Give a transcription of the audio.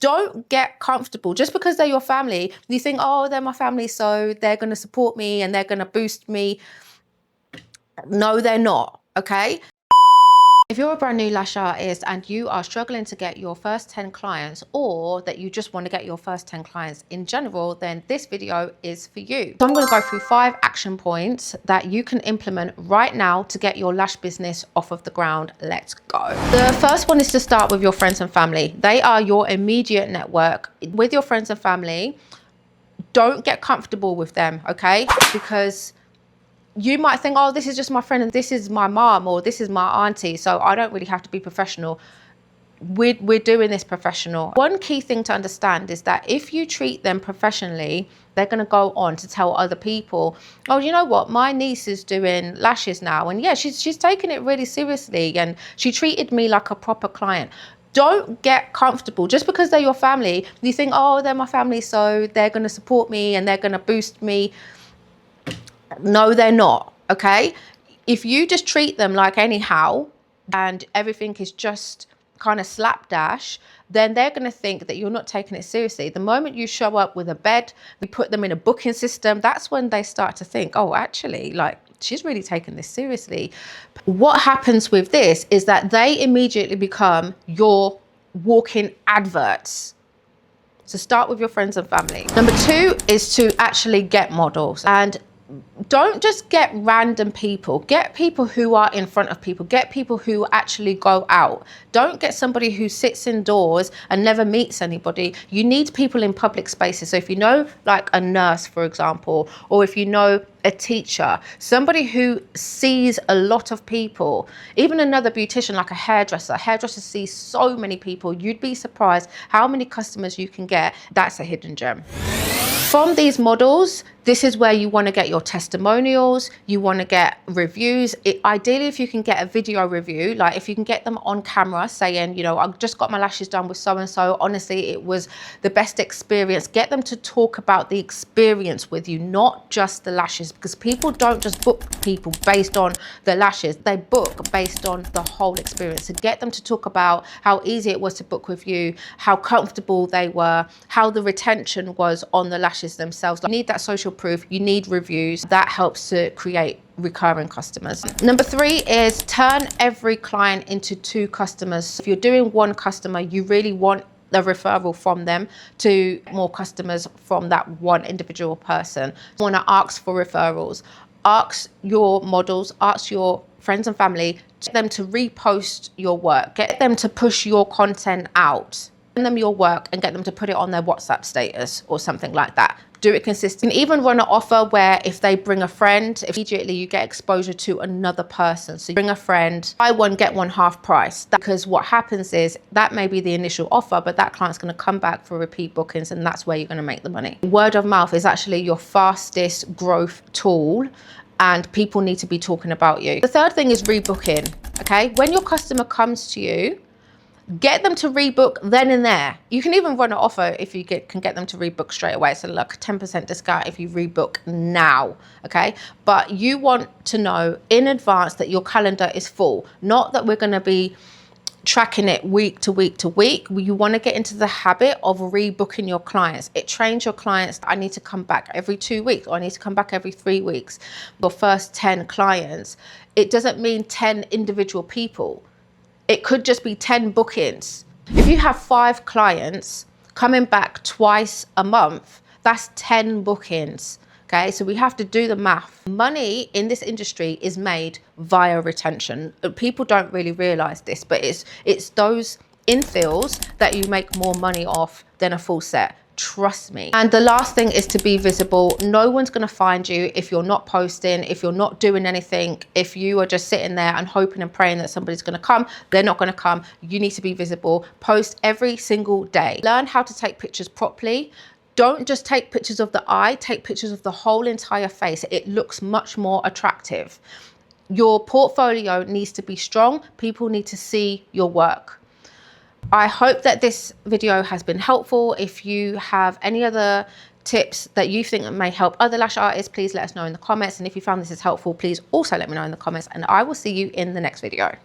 Don't get comfortable. Just because they're your family, you think, oh, they're my family, so they're going to support me and they're going to boost me. No, they're not, okay? If you're a brand new lash artist and you are struggling to get your first 10 clients, or that you just want to get your first 10 clients in general, then this video is for you. So I'm going to go through 5 action points that you can implement right now to get your lash business off of the ground. Let's go. The first one is to start with your friends and family. They are your immediate network. With your friends and family, don't get comfortable with them, okay? Because you might think, oh, this is just my friend and this is my mom or this is my auntie, so I don't really have to be professional. We're doing this professional. One key thing to understand is that if you treat them professionally, they're going to go on to tell other people, oh, you know what, my niece is doing lashes now, and yeah, she's taking it really seriously and she treated me like a proper client. Don't get comfortable. Just because they're your family, you think, oh, they're my family, so they're going to support me and they're going to boost me. No, they're not, okay? If you just treat them like anyhow and everything is just kind of slapdash, then they're going to think that you're not taking it seriously. The moment you show up with a bed, we put them in a booking system, that's when they start to think, oh, actually, like, she's really taking this seriously. What happens with this is that they immediately become your walking adverts. So start with your friends and family. Number 2 is to actually get models. And don't just get random people. Get people who are in front of people. Get people who actually go out. Don't get somebody who sits indoors and never meets anybody. You need people in public spaces. So if you know, like a nurse, for example, or if you know a teacher, somebody who sees a lot of people, even another beautician, like a hairdresser. Hairdresser sees so many people. You'd be surprised how many customers you can get. That's a hidden gem. From these models, this is where you want to get your testimonials, you want to get reviews. Ideally, if you can get a video review, like if you can get them on camera saying, you know, I just got my lashes done with so-and-so. Honestly, it was the best experience. Get them to talk about the experience with you, not just the lashes, because people don't just book people based on the lashes. They book based on the whole experience. So get them to talk about how easy it was to book with you, how comfortable they were, how the retention was on the lashes themselves. You need that social proof, you need reviews. That helps to create recurring customers. Number 3 is turn every client into 2 customers. If you're doing 1 customer, you really want the referral from them to more customers from that 1 individual person. You want to ask for referrals. Ask your models, ask your friends and family, get them to repost your work, get them to push your content out. Send them your work and get them to put it on their WhatsApp status or something like that. Do it consistently. Even run an offer where if they bring a friend, immediately you get exposure to another person. So you bring a friend, buy one, get one half price. Because what happens is that may be the initial offer, but that client's going to come back for repeat bookings, and that's where you're going to make the money. Word of mouth is actually your fastest growth tool, and people need to be talking about you. The third thing is rebooking, okay? When your customer comes to you, get them to rebook then and there. You can even run an offer if you can get them to rebook straight away. So like a 10% discount if you rebook now, okay? But you want to know in advance that your calendar is full, not that we're going to be tracking it week to week to week. You want to get into the habit of rebooking your clients. It trains your clients. I need to come back every 2 weeks, or I need to come back every 3 weeks. Your first 10 clients, it doesn't mean 10 individual people. It could just be 10 bookings. If you have 5 clients coming back twice a month, that's 10 bookings. Okay, so we have to do the math. Money in this industry is made via retention. People don't really realize this, but it's those infills that you make more money off than a full set. Trust me. And the last thing is to be visible. No one's going to find you if you're not posting, if you're not doing anything. If you are just sitting there and hoping and praying that somebody's going to come, they're not going to come. You need to be visible. Post every single day. Learn how to take pictures properly. Don't just take pictures of the eye, take pictures of the whole entire face. It looks much more attractive. Your portfolio needs to be strong. People need to see your work. I hope that this video has been helpful. If you have any other tips that you think may help other lash artists, please let us know in the comments. And if you found this is helpful, please also let me know in the comments, and I will see you in the next video.